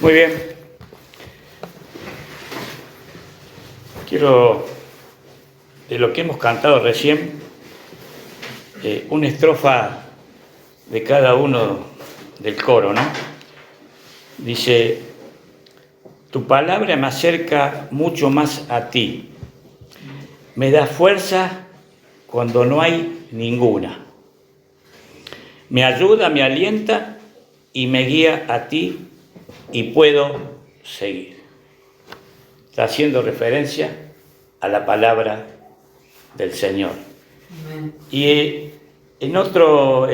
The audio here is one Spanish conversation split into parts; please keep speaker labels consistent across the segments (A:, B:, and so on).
A: Muy bien. Quiero, de lo que hemos cantado recién, una estrofa de cada uno del coro, ¿no? Dice: tu palabra me acerca mucho más a ti, me da fuerza cuando no hay ninguna, me ayuda, me alienta y me guía a ti y puedo seguir. Está haciendo referencia a la palabra del Señor. Amén. Y en otro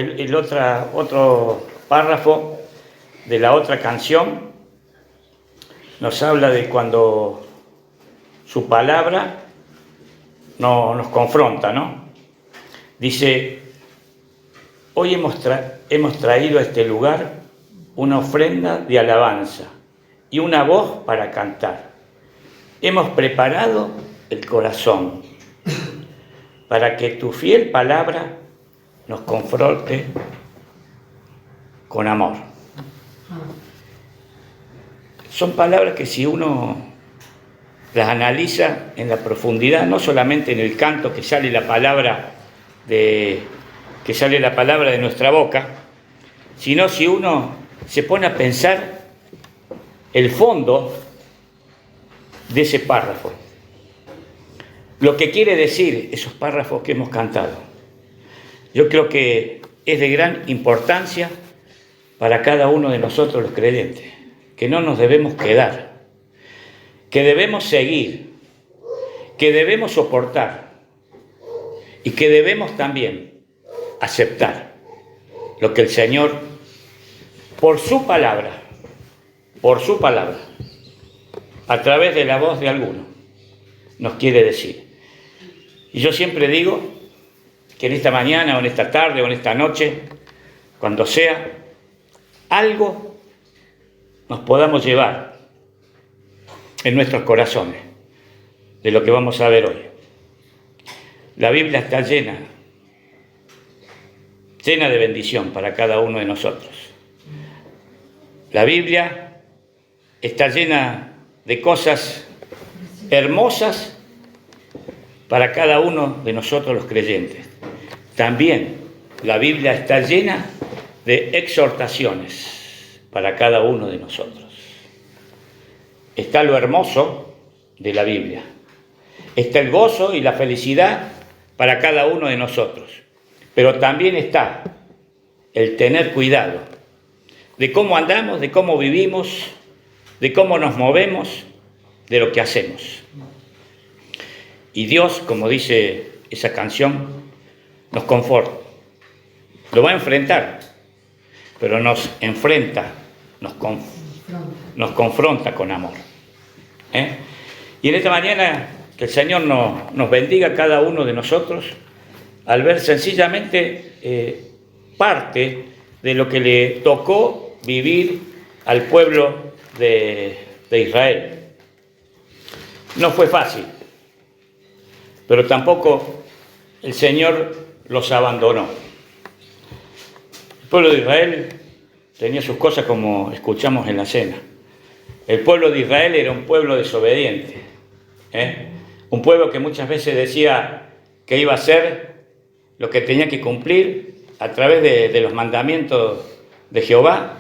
A: párrafo de la otra canción nos habla de cuando su palabra nos confronta, ¿no? Dice: hoy hemos traído a este lugar una ofrenda de alabanza y una voz para cantar. Hemos preparado el corazón para que tu fiel palabra nos confronte con amor. Son palabras que, si uno las analiza en la profundidad, no solamente en el canto que sale la palabra de nuestra boca, sino si uno se pone a pensar el fondo de ese párrafo, lo que quiere decir esos párrafos que hemos cantado. Yo creo que es de gran importancia para cada uno de nosotros los creyentes, que no nos debemos quedar, que debemos seguir, que debemos soportar y que debemos también aceptar lo que el Señor, por su palabra, a través de la voz de alguno, nos quiere decir. Y yo siempre digo que en esta mañana o en esta tarde o en esta noche, cuando sea, algo nos podamos llevar en nuestros corazones de lo que vamos a ver hoy. La Biblia está llena de bendición para cada uno de nosotros. La Biblia está llena de cosas hermosas para cada uno de nosotros los creyentes. También la Biblia está llena de exhortaciones para cada uno de nosotros. Está lo hermoso de la Biblia. Está el gozo y la felicidad para cada uno de nosotros. Pero también está el tener cuidado de cómo andamos, de cómo vivimos, de cómo nos movemos, de lo que hacemos. Y Dios, como dice esa canción, nos conforta. Lo va a enfrentar, pero nos enfrenta, nos confronta con amor. Y en esta mañana que el Señor nos bendiga a cada uno de nosotros al ver sencillamente parte de lo que le tocó vivir al pueblo de Israel. No fue fácil, pero tampoco el Señor los abandonó. El pueblo de Israel tenía sus cosas, como escuchamos en la cena. El pueblo de Israel era un pueblo desobediente, un pueblo que muchas veces decía que iba a hacer lo que tenía que cumplir a través de los mandamientos de Jehová,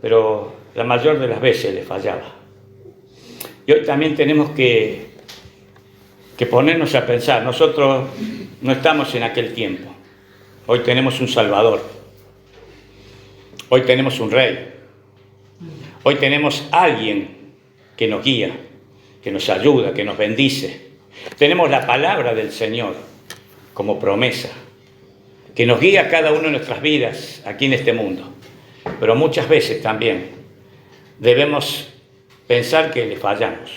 A: pero la mayor de las veces le fallaba. Y hoy también tenemos que ponernos a pensar. Nosotros no estamos en aquel tiempo. Hoy tenemos un Salvador. Hoy tenemos un Rey. Hoy tenemos alguien que nos guía, que nos ayuda, que nos bendice. Tenemos la palabra del Señor como promesa, que nos guía a cada una de nuestras vidas aquí en este mundo. Pero muchas veces también debemos pensar que le fallamos.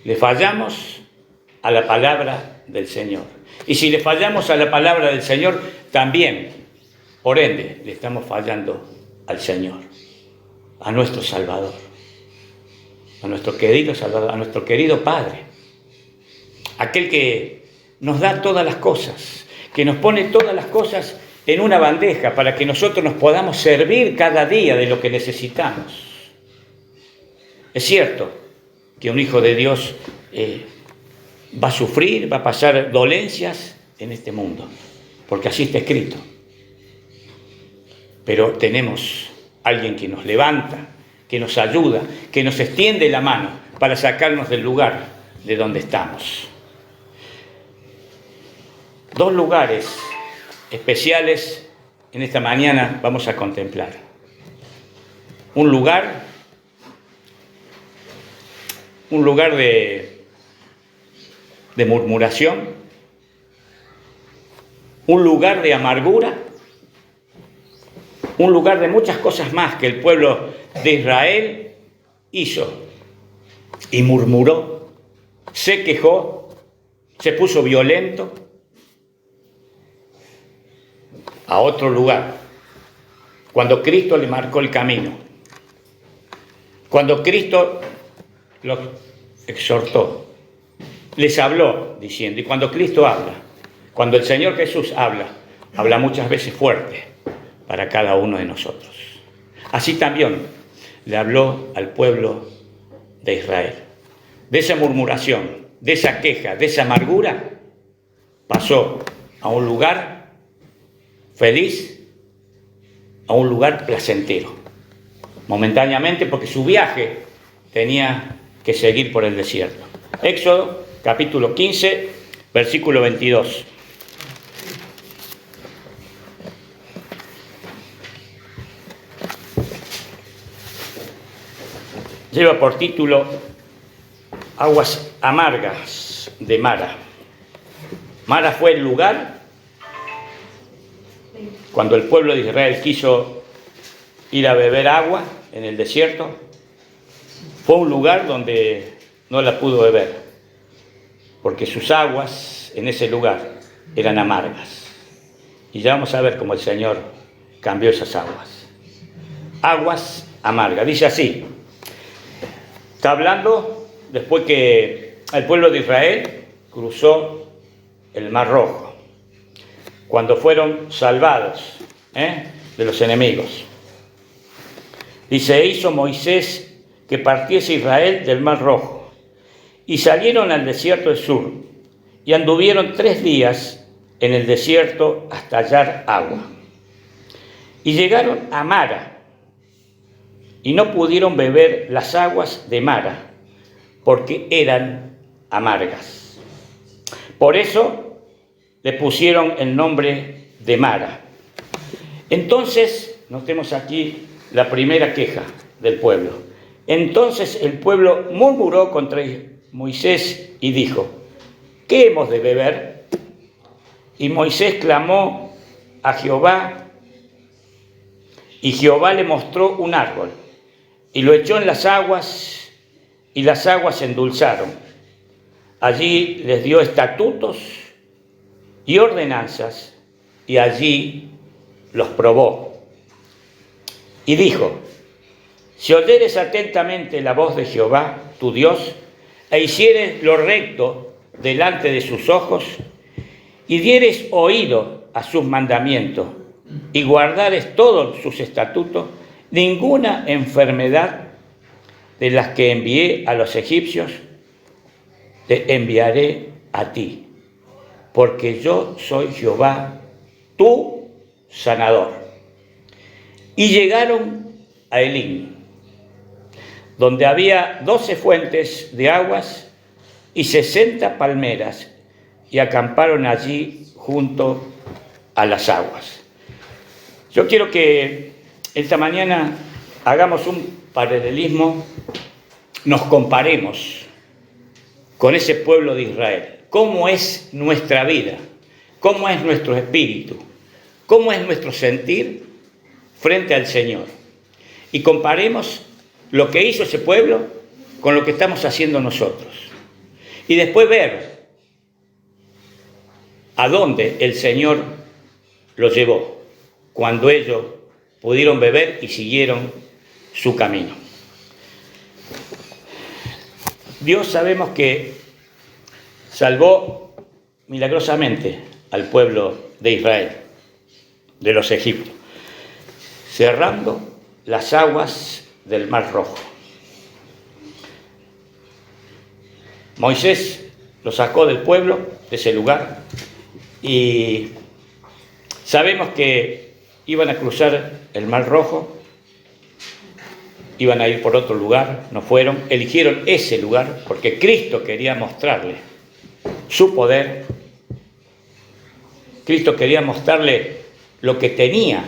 A: Le fallamos a la palabra del Señor. Y si le fallamos a la palabra del Señor, también, por ende, le estamos fallando al Señor, a nuestro Salvador, a nuestro querido Salvador, a nuestro querido Padre, aquel que nos da todas las cosas, que nos pone todas las cosas en una bandeja para que nosotros nos podamos servir cada día de lo que necesitamos. Es cierto que un hijo de Dios va a sufrir, va a pasar dolencias en este mundo, porque así está escrito. Pero tenemos alguien que nos levanta, que nos ayuda, que nos extiende la mano para sacarnos del lugar de donde estamos. Dos lugares especiales en esta mañana vamos a contemplar. Un lugar de murmuración, un lugar de amargura, un lugar de muchas cosas más que el pueblo de Israel hizo y murmuró, se quejó, se puso violento. A otro lugar, cuando Cristo le marcó el camino, cuando Cristo los exhortó, les habló diciendo, y cuando Cristo habla, cuando el Señor Jesús habla muchas veces fuerte para cada uno de nosotros. Así también le habló al pueblo de Israel. De esa murmuración, de esa queja, de esa amargura, pasó a un lugar feliz, a un lugar placentero, momentáneamente, porque su viaje tenía que seguir por el desierto. Éxodo, capítulo 15, versículo 22. Lleva por título Aguas amargas de Mara. Mara fue el lugar cuando el pueblo de Israel quiso ir a beber agua en el desierto. Fue un lugar donde no la pudo beber, porque sus aguas en ese lugar eran amargas. Y ya vamos a ver cómo el Señor cambió esas aguas. Aguas amargas, dice así. Está hablando después que el pueblo de Israel cruzó el Mar Rojo, cuando fueron salvados de los enemigos. Dice, hizo Moisés que partiese Israel del Mar Rojo, y salieron al desierto de Sur, y anduvieron 3 días en el desierto hasta hallar agua. Y llegaron a Mara, y no pudieron beber las aguas de Mara, porque eran amargas. Por eso le pusieron el nombre de Mara. Entonces, notemos aquí la primera queja del pueblo. Entonces el pueblo murmuró contra Moisés y dijo, ¿qué hemos de beber? Y Moisés clamó a Jehová, y Jehová le mostró un árbol, y lo echó en las aguas, y las aguas se endulzaron. Allí les dio estatutos y ordenanzas, y allí los probó. Y dijo, si oyeres atentamente la voz de Jehová, tu Dios, e hicieres lo recto delante de sus ojos, y dieres oído a sus mandamientos, y guardares todos sus estatutos, ninguna enfermedad de las que envié a los egipcios, te enviaré a ti, porque yo soy Jehová, tu sanador. Y llegaron a Elim, donde había 12 fuentes de aguas y 60 palmeras, y acamparon allí junto a las aguas. Yo quiero que esta mañana hagamos un paralelismo, nos comparemos con ese pueblo de Israel. ¿Cómo es nuestra vida? ¿Cómo es nuestro espíritu? ¿Cómo es nuestro sentir frente al Señor? Y comparemos lo que hizo ese pueblo con lo que estamos haciendo nosotros. Y después ver a dónde el Señor los llevó cuando ellos pudieron beber y siguieron su camino. Dios sabemos que salvó milagrosamente al pueblo de Israel, de los egipcios, cerrando las aguas del Mar Rojo. Moisés lo sacó del pueblo, de ese lugar, y sabemos que iban a cruzar el Mar Rojo, iban a ir por otro lugar, no fueron, eligieron ese lugar porque Cristo quería mostrarle su poder. Cristo quería mostrarle lo que tenía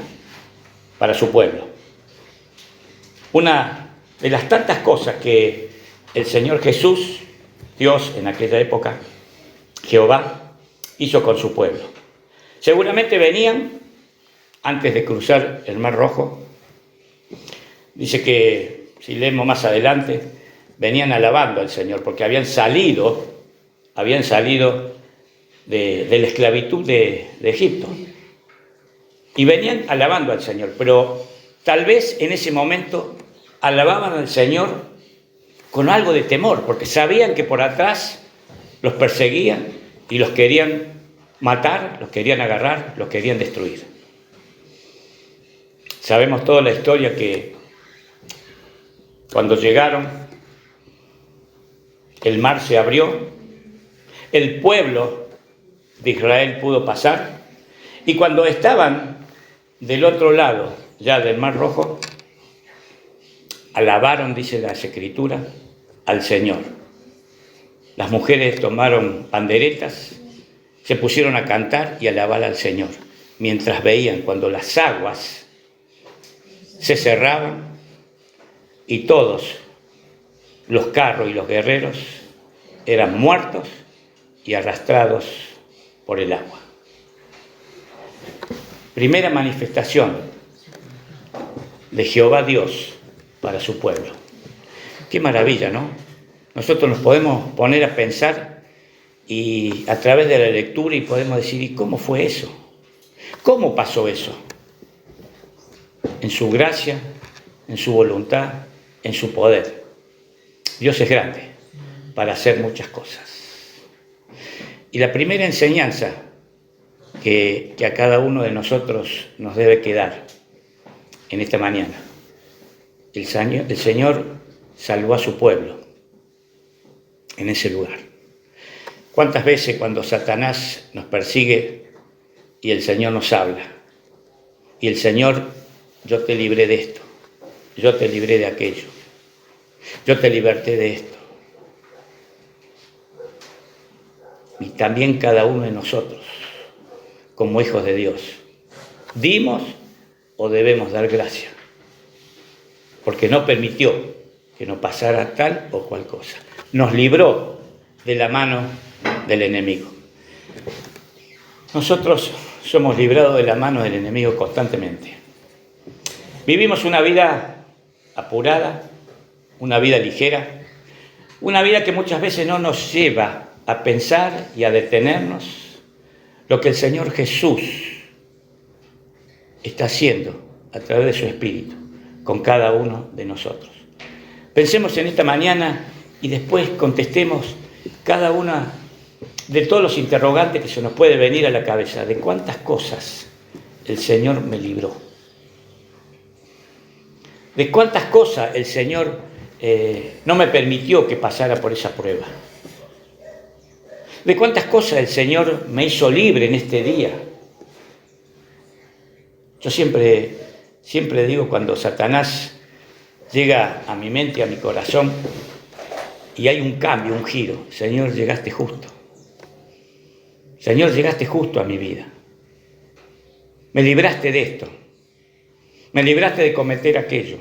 A: para su pueblo. Una de las tantas cosas que el Señor Jesús, Dios en aquella época, Jehová, hizo con su pueblo. Seguramente venían, antes de cruzar el Mar Rojo, dice que, si leemos más adelante, venían alabando al Señor, porque habían salido de la esclavitud de Egipto. Y venían alabando al Señor, pero tal vez en ese momento alababan al Señor con algo de temor, porque sabían que por atrás los perseguían y los querían matar, los querían agarrar, los querían destruir. Sabemos toda la historia que cuando llegaron, el mar se abrió, el pueblo de Israel pudo pasar, y cuando estaban del otro lado ya del Mar Rojo, alabaron, dice las Escrituras, al Señor. Las mujeres tomaron panderetas, se pusieron a cantar y a alabar al Señor, mientras veían cuando las aguas se cerraban y todos los carros y los guerreros eran muertos y arrastrados por el agua. Primera manifestación de Jehová Dios para su pueblo. Qué maravilla, ¿no? Nosotros nos podemos poner a pensar y a través de la lectura y podemos decir, ¿y cómo fue eso? ¿Cómo pasó eso? En su gracia, en su voluntad, en su poder. Dios es grande para hacer muchas cosas. Y la primera enseñanza que a cada uno de nosotros nos debe quedar en esta mañana. El Señor salvó a su pueblo en ese lugar. ¿Cuántas veces cuando Satanás nos persigue y el Señor nos habla? Y el Señor, yo te libré de esto, yo te libré de aquello, yo te liberté de esto. Y también cada uno de nosotros, como hijos de Dios, dimos o debemos dar gracia, porque no permitió que nos pasara tal o cual cosa. Nos libró de la mano del enemigo. Nosotros somos librados de la mano del enemigo constantemente. Vivimos una vida apurada, una vida ligera, una vida que muchas veces no nos lleva a pensar y a detenernos lo que el Señor Jesús está haciendo a través de su Espíritu con cada uno de nosotros. Pensemos en esta mañana y después contestemos cada una de todos los interrogantes que se nos puede venir a la cabeza, de cuántas cosas el Señor me libró, de cuántas cosas el Señor no me permitió que pasara por esa prueba, de cuántas cosas el Señor me hizo libre en este día. Yo siempre digo, cuando Satanás llega a mi mente, a mi corazón, y hay un cambio, un giro, Señor, llegaste justo. Señor, llegaste justo a mi vida. Me libraste de esto. Me libraste de cometer aquello.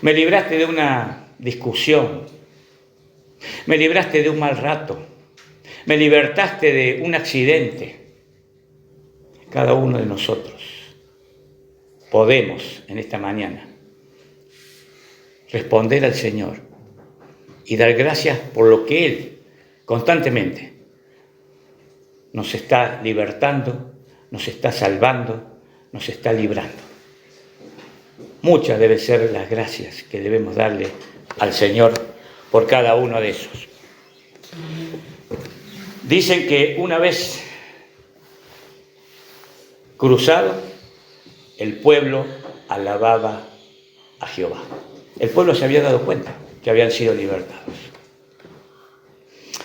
A: Me libraste de una discusión. Me libraste de un mal rato. Me libertaste de un accidente. Cada uno de nosotros podemos en esta mañana responder al Señor y dar gracias por lo que Él constantemente nos está libertando, nos está salvando, nos está librando. Muchas deben ser las gracias que debemos darle al Señor por cada uno de esos. Dicen que una vez cruzado, el pueblo alababa a Jehová. El pueblo se había dado cuenta que habían sido libertados.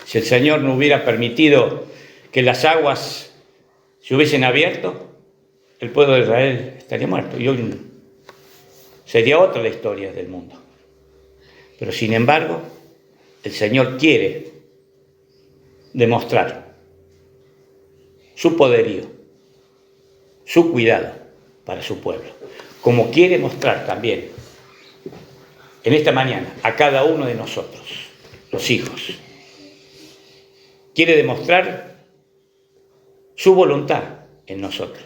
A: Si el Señor no hubiera permitido que las aguas se hubiesen abierto, el pueblo de Israel estaría muerto. Y hoy sería otra la historia del mundo. Pero sin embargo, el Señor quiere demostrar su poderío, su cuidado para su pueblo, como quiere mostrar también en esta mañana a cada uno de nosotros, los hijos. Quiere demostrar su voluntad en nosotros.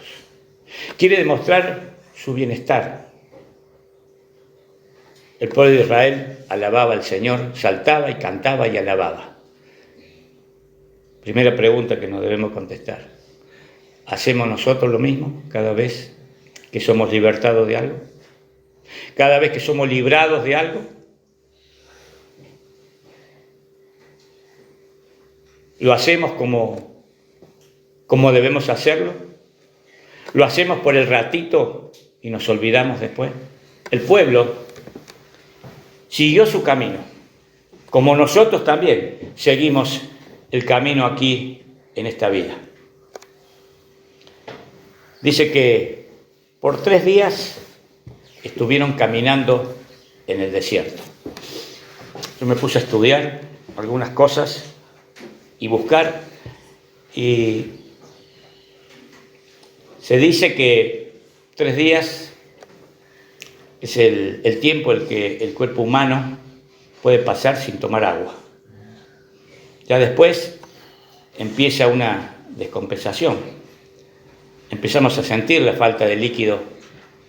A: Quiere demostrar su bienestar. El pueblo de Israel alababa al Señor, saltaba y cantaba y alababa. Primera pregunta que nos debemos contestar. ¿Hacemos nosotros lo mismo cada vez que somos libertados de algo? ¿Cada vez que somos librados de algo? ¿Lo hacemos como debemos hacerlo? ¿Lo hacemos por el ratito y nos olvidamos después? El pueblo siguió su camino, como nosotros también seguimos el camino aquí en esta vida. Dice que por 3 días estuvieron caminando en el desierto. Yo me puse a estudiar algunas cosas y buscar, y se dice que 3 días es el tiempo en que el cuerpo humano puede pasar sin tomar agua. Ya después empieza una descompensación. Empezamos a sentir la falta de líquido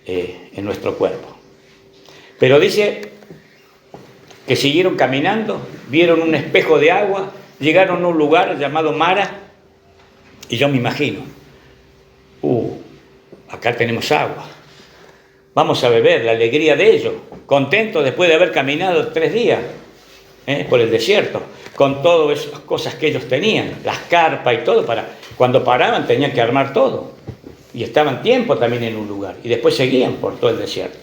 A: en nuestro cuerpo. Pero dice que siguieron caminando, vieron un espejo de agua, llegaron a un lugar llamado Mara, y yo me imagino, acá tenemos agua, vamos a beber, la alegría de ellos, contentos después de haber caminado 3 días por el desierto, con todas esas cosas que ellos tenían, las carpas y todo, para cuando paraban tenían que armar todo, y estaban tiempo también en un lugar, y después seguían por todo el desierto.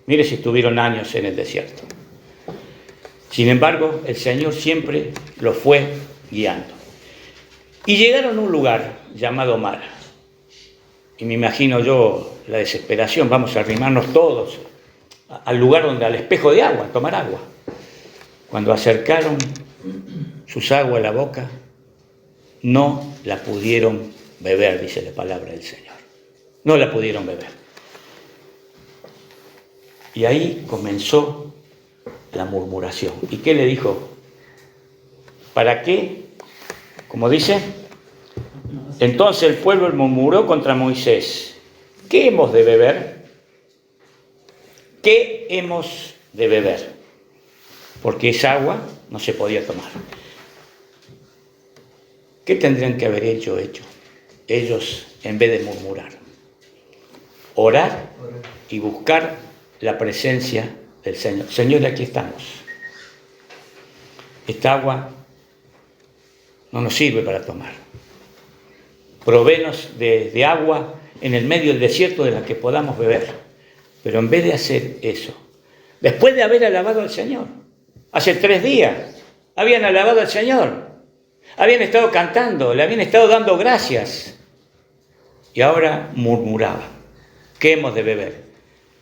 A: Mire si estuvieron años en el desierto. Sin embargo, el Señor siempre los fue guiando. Y llegaron a un lugar llamado Mara. Y me imagino yo la desesperación, vamos a arrimarnos todos al lugar al espejo de agua, a tomar agua. Cuando acercaron sus aguas a la boca, no la pudieron beber, dice la palabra del Señor. No la pudieron beber. Y ahí comenzó la murmuración. ¿Y qué le dijo? ¿Para qué? Como dice, entonces el pueblo murmuró contra Moisés. ¿Qué hemos de beber? ¿Qué hemos de beber? Porque esa agua no se podía tomar. ¿Qué tendrían que haber hecho ellos en vez de murmurar? Orar y buscar la presencia del Señor. Señor, aquí estamos. Esta agua no nos sirve para tomar. Provéenos de agua en el medio del desierto de la que podamos beber. Pero en vez de hacer eso, después de haber alabado al Señor, hace 3 días habían alabado al Señor, habían estado cantando, le habían estado dando gracias, y ahora murmuraban. ¿Qué hemos de beber?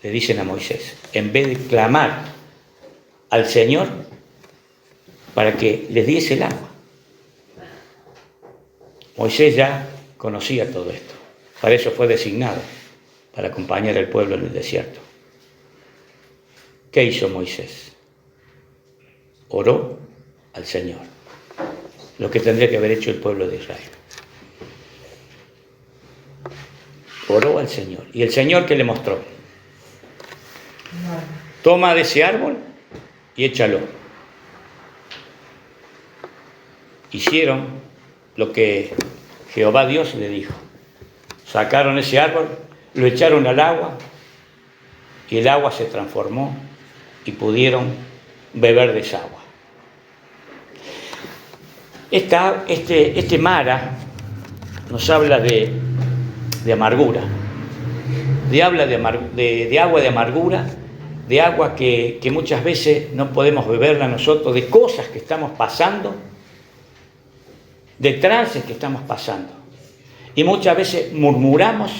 A: Le dicen a Moisés, en vez de clamar al Señor para que les diese el agua. Moisés ya conocía todo esto, para eso fue designado, para acompañar al pueblo en el desierto. ¿Qué hizo Moisés? Oró al Señor, lo que tendría que haber hecho el pueblo de Israel. Oró al Señor. ¿Y el Señor qué le mostró? Toma de ese árbol y échalo. Hicieron lo que Jehová Dios le dijo. Sacaron ese árbol, lo echaron al agua y el agua se transformó y pudieron beber de esa agua. Este Mara nos habla de amargura, de agua de amargura, de agua que muchas veces no podemos beberla nosotros, de cosas que estamos pasando de trances que estamos pasando. Y muchas veces murmuramos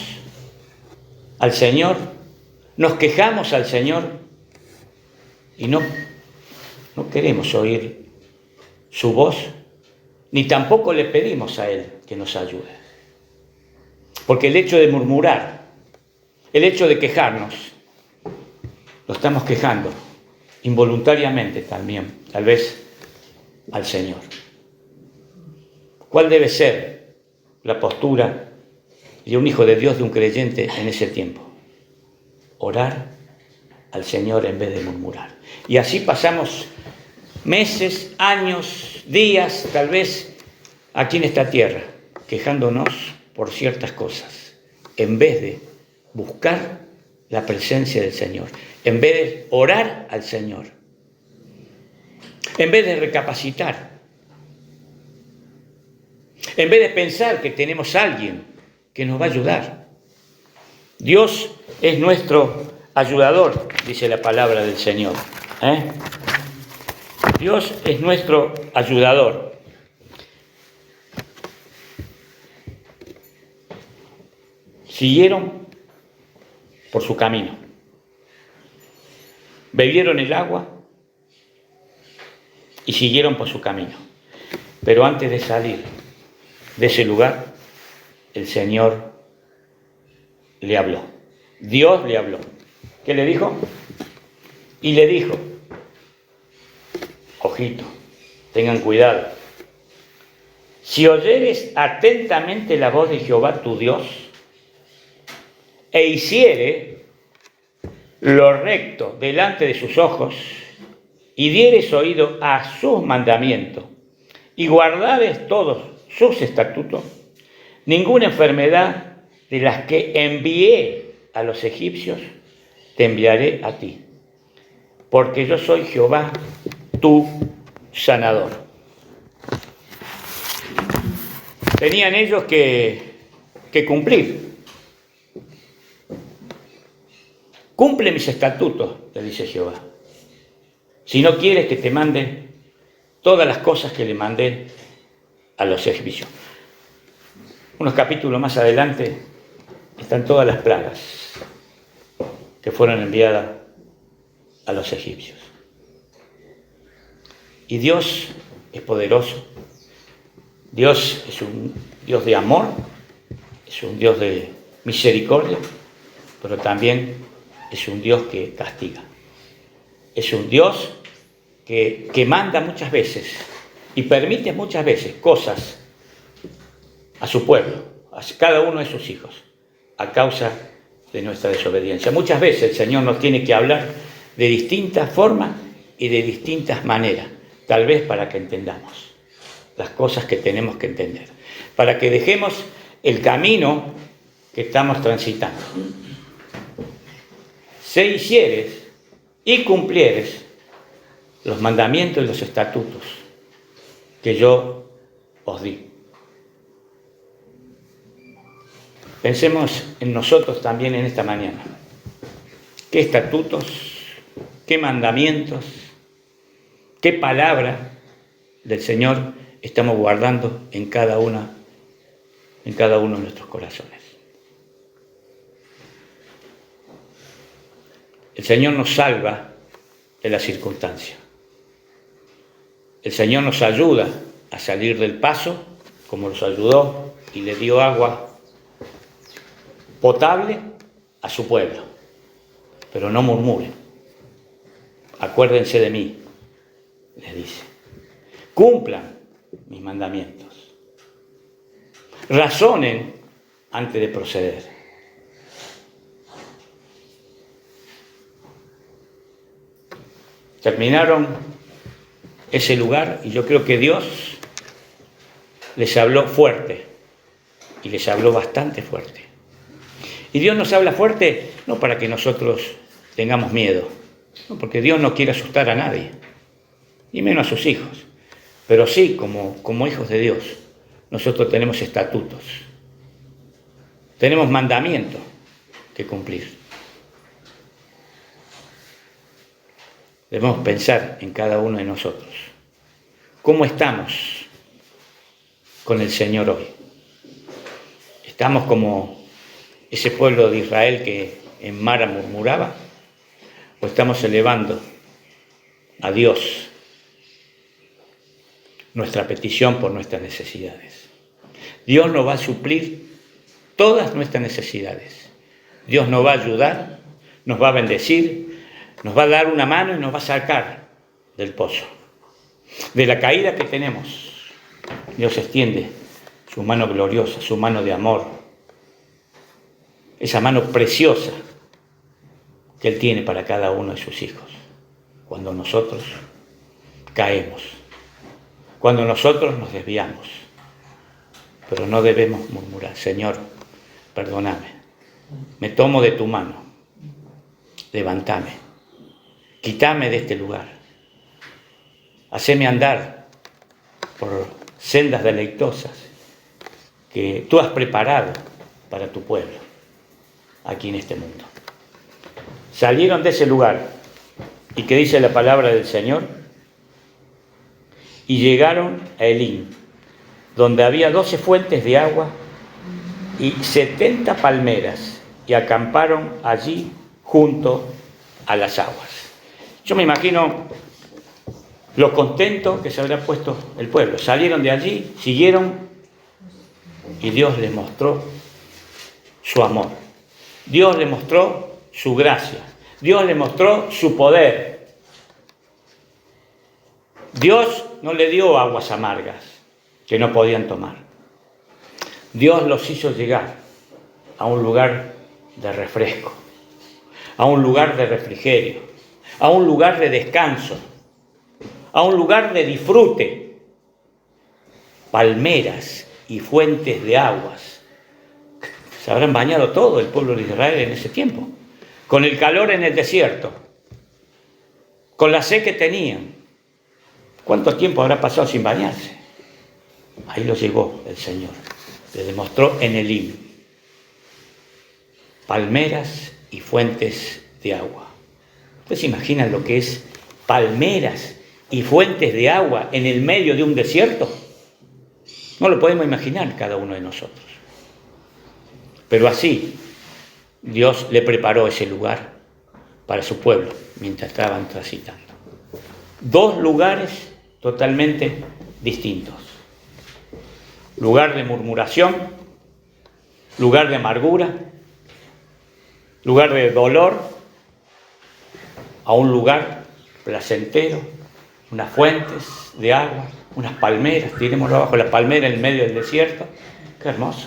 A: al Señor, nos quejamos al Señor y no queremos oír su voz, ni tampoco le pedimos a Él que nos ayude. Porque el hecho de murmurar, el hecho de quejarnos, lo estamos quejando involuntariamente también, tal vez, al Señor. ¿Cuál debe ser la postura de un hijo de Dios, de un creyente en ese tiempo? Orar al Señor en vez de murmurar. Y así pasamos meses, años, días, tal vez, aquí en esta tierra, quejándonos por ciertas cosas, en vez de buscar la presencia del Señor, en vez de orar al Señor, en vez de recapacitar, en vez de pensar que tenemos a alguien que nos va a ayudar. Dios es nuestro ayudador, dice la palabra del Señor. Dios es nuestro ayudador. Siguieron por su camino. Bebieron el agua y siguieron por su camino. Pero antes de salir de ese lugar, el Señor le habló. Dios le habló. ¿Qué le dijo? Y le dijo, ojito, tengan cuidado. Si oyeres atentamente la voz de Jehová tu Dios, e hiciere lo recto delante de sus ojos, y dieres oído a sus mandamientos, y guardares todos sus estatutos, ninguna enfermedad de las que envié a los egipcios te enviaré a ti, porque yo soy Jehová, tu sanador. Tenían ellos que cumplir. Cumple mis estatutos, le dice Jehová. Si no quieres que te mande todas las cosas que le mandé a los egipcios. Unos capítulos más adelante están todas las plagas que fueron enviadas a los egipcios. Y Dios es poderoso. Dios es un Dios de amor, es un Dios de misericordia, pero también es un Dios que castiga. Es un Dios que manda muchas veces y permite muchas veces cosas a su pueblo, a cada uno de sus hijos, a causa de nuestra desobediencia. Muchas veces el Señor nos tiene que hablar de distintas formas y de distintas maneras, tal vez para que entendamos las cosas que tenemos que entender, para que dejemos el camino que estamos transitando. Si hicieres y cumplieres los mandamientos y los estatutos que yo os di. Pensemos en nosotros también en esta mañana. ¿Qué estatutos, qué mandamientos, qué palabra del Señor estamos guardando en cada uno de nuestros corazones? El Señor nos salva de las circunstancias. El Señor nos ayuda a salir del paso, como los ayudó y le dio agua potable a su pueblo. Pero no murmuren. Acuérdense de mí, les dice. Cumplan mis mandamientos. Razonen antes de proceder. Terminaron ese lugar y yo creo que Dios les habló fuerte y les habló bastante fuerte. Y Dios nos habla fuerte no para que nosotros tengamos miedo, no, porque Dios no quiere asustar a nadie, ni menos a sus hijos. Pero sí, como hijos de Dios, nosotros tenemos estatutos, tenemos mandamientos que cumplir. Debemos pensar en cada uno de nosotros. ¿Cómo estamos con el Señor hoy? ¿Estamos como ese pueblo de Israel que en Mara murmuraba? ¿O estamos elevando a Dios nuestra petición por nuestras necesidades? Dios nos va a suplir todas nuestras necesidades. Dios nos va a ayudar, nos va a bendecir, nos va a dar una mano y nos va a sacar del pozo, de la caída que tenemos. Dios extiende su mano gloriosa, su mano de amor, esa mano preciosa que Él tiene para cada uno de sus hijos. Cuando nosotros caemos, cuando nosotros nos desviamos, pero no debemos murmurar: Señor, perdóname, me tomo de tu mano, levántame, quítame de este lugar, haceme andar por sendas deleitosas que tú has preparado para tu pueblo aquí en este mundo. Salieron de ese lugar, y que dice la palabra del Señor, y llegaron a Elim, donde había 12 fuentes de agua y 70 palmeras, y acamparon allí junto a las aguas. Yo me imagino lo contento que se habrá puesto el pueblo. Salieron de allí, siguieron, y Dios les mostró su amor. Dios les mostró su gracia. Dios les mostró su poder. Dios no le dio aguas amargas que no podían tomar. Dios los hizo llegar a un lugar de refresco, a un lugar de refrigerio, a un lugar de descanso, a un lugar de disfrute. Palmeras y fuentes de aguas. Se habrán bañado todo el pueblo de Israel en ese tiempo, con el calor en el desierto, con la sed que tenían. ¿Cuánto tiempo habrá pasado sin bañarse? Ahí lo llegó el Señor, le demostró en Elim palmeras y fuentes de agua. ¿Ustedes se imaginan lo que es palmeras y fuentes de agua en el medio de un desierto? No lo podemos imaginar cada uno de nosotros. Pero así Dios le preparó ese lugar para su pueblo mientras estaban transitando. 2 lugares totalmente distintos. Lugar de murmuración, lugar de amargura, lugar de dolor, a un lugar placentero, unas fuentes de agua, unas palmeras, tirémoslo abajo, la palmera en el medio del desierto. ¡Qué hermoso!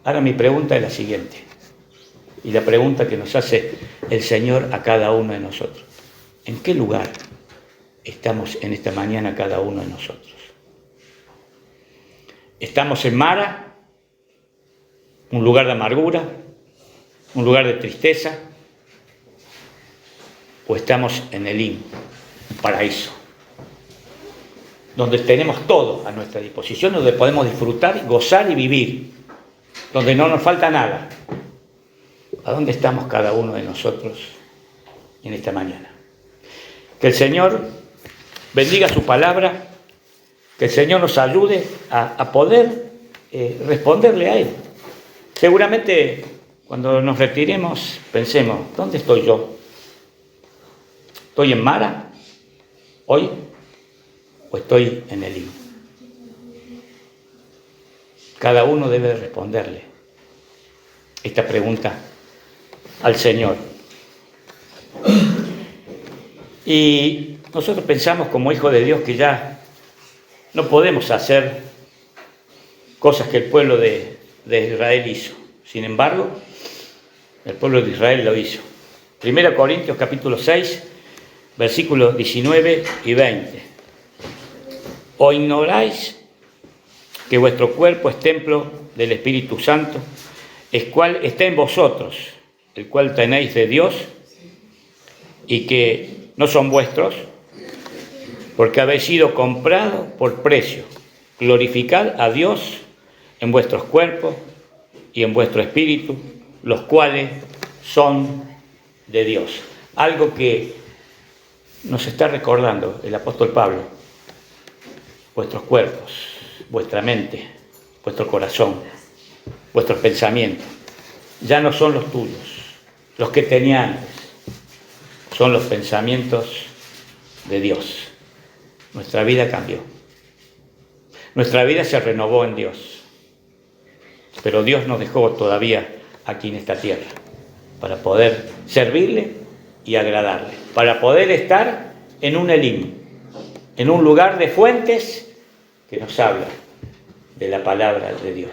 A: Ahora mi pregunta es la siguiente, y la pregunta que nos hace el Señor a cada uno de nosotros: ¿en qué lugar estamos en esta mañana cada uno de nosotros? ¿Estamos en Mara, un lugar de amargura, un lugar de tristeza? ¿O estamos en Elim, un paraíso, donde tenemos todo a nuestra disposición, donde podemos disfrutar, gozar y vivir, donde no nos falta nada? ¿A dónde estamos cada uno de nosotros en esta mañana? Que el Señor bendiga su palabra, que el Señor nos ayude a poder responderle a Él. Seguramente cuando nos retiremos pensemos: ¿dónde estoy yo? ¿Estoy en Mara hoy o estoy en Elim? Cada uno debe responderle esta pregunta al Señor. Y nosotros pensamos como hijos de Dios que ya no podemos hacer cosas que el pueblo de Israel hizo. Sin embargo, el pueblo de Israel lo hizo. 1 Corintios capítulo 6, versículos 19 y 20. ¿O ignoráis que vuestro cuerpo es templo del Espíritu Santo, el cual está en vosotros, el cual tenéis de Dios, y que no son vuestros, porque habéis sido comprados por precio? Glorificad a Dios en vuestros cuerpos y en vuestro espíritu, los cuales son de Dios. Algo que nos está recordando el apóstol Pablo: vuestros cuerpos vuestra mente, vuestro corazón, vuestros pensamientos. Ya no son los tuyos, los que tenía antes. Son los pensamientos de Dios. Nuestra vida cambió. Nuestra vida se renovó en Dios. Pero Dios nos dejó todavía aquí en esta tierra para poder servirle y agradarle, para poder estar en un Elim, en un lugar de fuentes que nos habla de la palabra de Dios.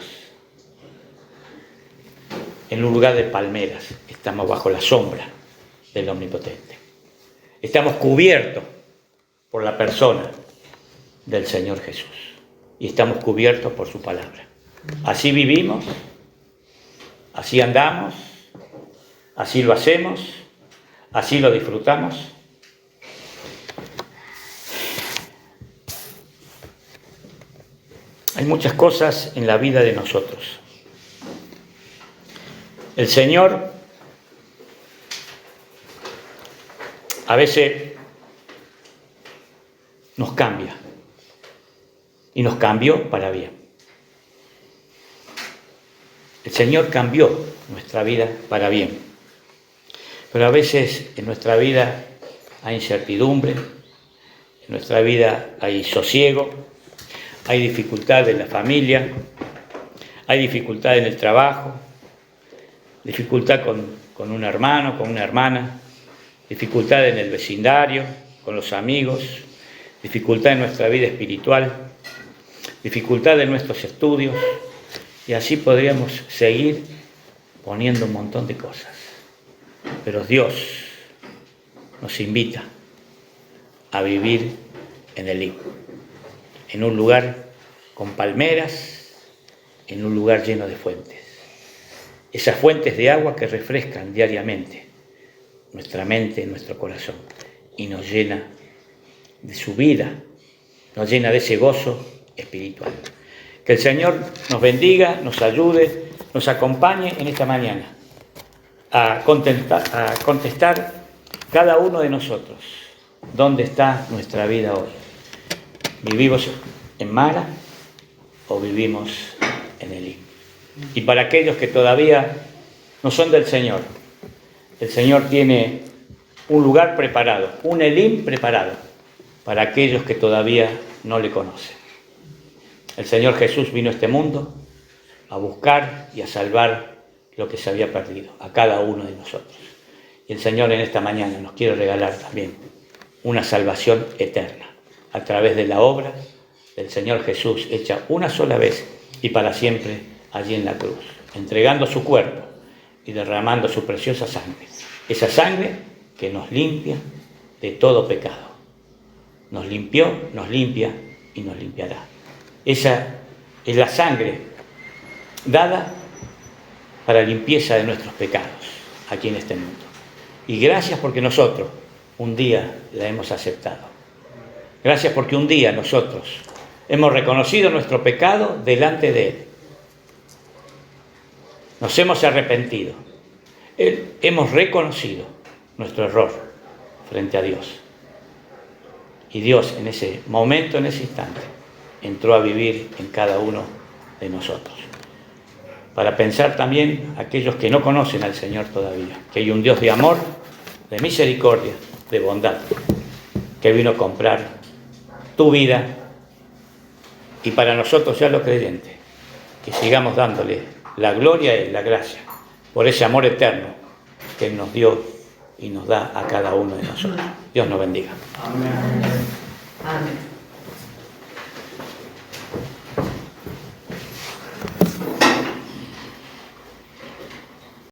A: En un lugar de palmeras, estamos bajo la sombra del Omnipotente. Estamos cubiertos por la persona del Señor Jesús y estamos cubiertos por su palabra. Así vivimos, así andamos, así lo hacemos, así lo disfrutamos. Hay muchas cosas en la vida de nosotros. El Señor a veces nos cambia y nos cambió para bien. El Señor cambió nuestra vida para bien. Pero a veces en nuestra vida hay incertidumbre, en nuestra vida hay sosiego, hay dificultad en la familia, hay dificultad en el trabajo, dificultad con un hermano, con una hermana, dificultad en el vecindario, con los amigos, dificultad en nuestra vida espiritual, dificultad en nuestros estudios, y así podríamos seguir poniendo un montón de cosas. Pero Dios nos invita a vivir en Elim, en un lugar con palmeras, en un lugar lleno de fuentes. Esas fuentes de agua que refrescan diariamente nuestra mente, nuestro corazón, y nos llena de su vida, nos llena de ese gozo espiritual. Que el Señor nos bendiga, nos ayude, nos acompañe en esta mañana a contestar cada uno de nosotros dónde está nuestra vida hoy. ¿Vivimos en Mara o vivimos en Elim? Y para aquellos que todavía no son del Señor, el Señor tiene un lugar preparado, un Elim preparado para aquellos que todavía no le conocen. El Señor Jesús vino a este mundo a buscar y a salvar lo que se había perdido, a cada uno de nosotros. Y el Señor en esta mañana nos quiere regalar también una salvación eterna a través de la obra del Señor Jesús hecha una sola vez y para siempre allí en la cruz, entregando su cuerpo y derramando su preciosa sangre. Esa sangre que nos limpia de todo pecado. Nos limpió, nos limpia y nos limpiará. Esa es la sangre dada para limpieza de nuestros pecados aquí en este mundo. Y gracias porque nosotros un día la hemos aceptado. Gracias porque un día nosotros hemos reconocido nuestro pecado delante de Él. Nos hemos arrepentido. Hemos reconocido nuestro error frente a Dios. Y Dios en ese momento, en ese instante, entró a vivir en cada uno de nosotros. Para pensar también aquellos que no conocen al Señor todavía, que hay un Dios de amor, de misericordia, de bondad, que vino a comprar tu vida, y para nosotros ya los creyentes, que sigamos dándole la gloria y la gracia por ese amor eterno que Él nos dio y nos da a cada uno de nosotros. Dios nos bendiga.
B: Amén. Amén.